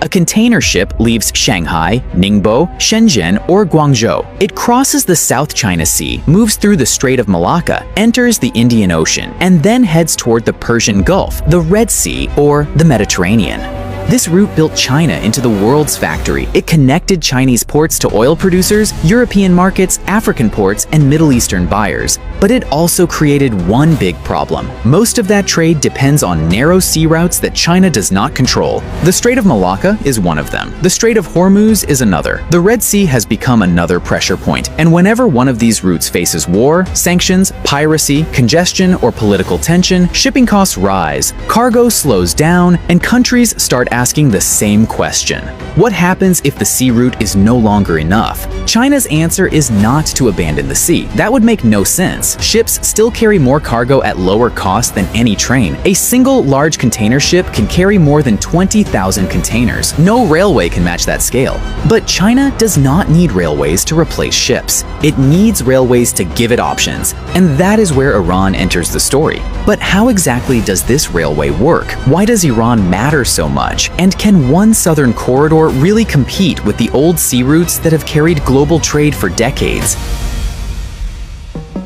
A container ship leaves Shanghai, Ningbo, Shenzhen, or Guangzhou. It crosses the South China Sea, moves through the Strait of Malacca, enters the Indian Ocean, and then heads toward the Persian Gulf, the Red Sea, or the Mediterranean. This route built China into the world's factory. It connected Chinese ports to oil producers, European markets, African ports, and Middle Eastern buyers. But it also created one big problem. Most of that trade depends on narrow sea routes that China does not control. The Strait of Malacca is one of them. The Strait of Hormuz is another. The Red Sea has become another pressure point, and whenever one of these routes faces war, sanctions, piracy, congestion, or political tension, shipping costs rise, cargo slows down, and countries start asking the same question. What happens if the sea route is no longer enough? China's answer is not to abandon the sea. That would make no sense. Ships still carry more cargo at lower cost than any train. A single large container ship can carry more than 20,000 containers. No railway can match that scale. But China does not need railways to replace ships. It needs railways to give it options. And that is where Iran enters the story. But how exactly does this railway work? Why does Iran matter so much? And can one southern corridor really compete with the old sea routes that have carried global trade for decades?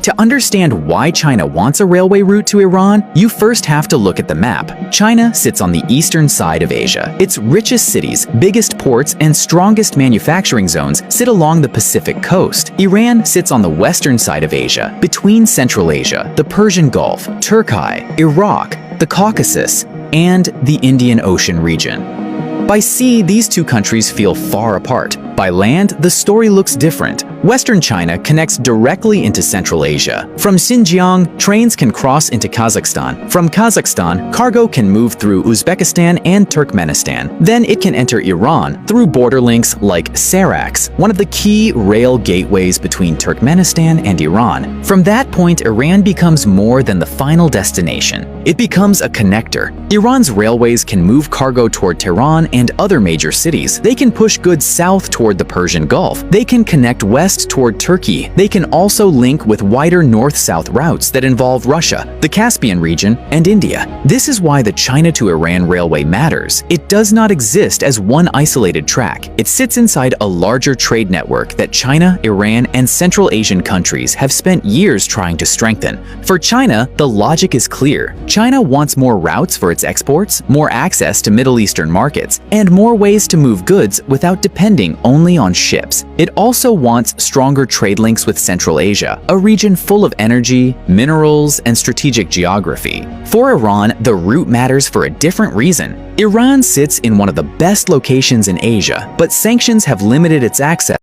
To understand why China wants a railway route to Iran, you first have to look at the map. China sits on the eastern side of Asia. Its richest cities, biggest ports, and strongest manufacturing zones sit along the Pacific coast. Iran sits on the western side of Asia, between Central Asia, the Persian Gulf, Turkey, Iraq, the Caucasus, and the Indian Ocean region. By sea, these two countries feel far apart. By land, the story looks different. Western China connects directly into Central Asia. From Xinjiang, trains can cross into Kazakhstan. From Kazakhstan, cargo can move through Uzbekistan and Turkmenistan. Then it can enter Iran through border links like Sarax, one of the key rail gateways between Turkmenistan and Iran. From that point, Iran becomes more than the final destination. It becomes a connector. Iran's railways can move cargo toward Tehran and other major cities. They can push goods south toward the Persian Gulf. They can connect west toward Turkey. They can also link with wider north-south routes that involve Russia, the Caspian region, and India. This is why the China to Iran railway matters. It does not exist as one isolated track. It sits inside a larger trade network that China, Iran, and Central Asian countries have spent years trying to strengthen. For China, the logic is clear. China wants more routes for its exports, more access to Middle Eastern markets, and more ways to move goods without depending only on ships. It also wants stronger trade links with Central Asia, a region full of energy, minerals, and strategic geography. For Iran, the route matters for a different reason. Iran sits in one of the best locations in Asia, but sanctions have limited its access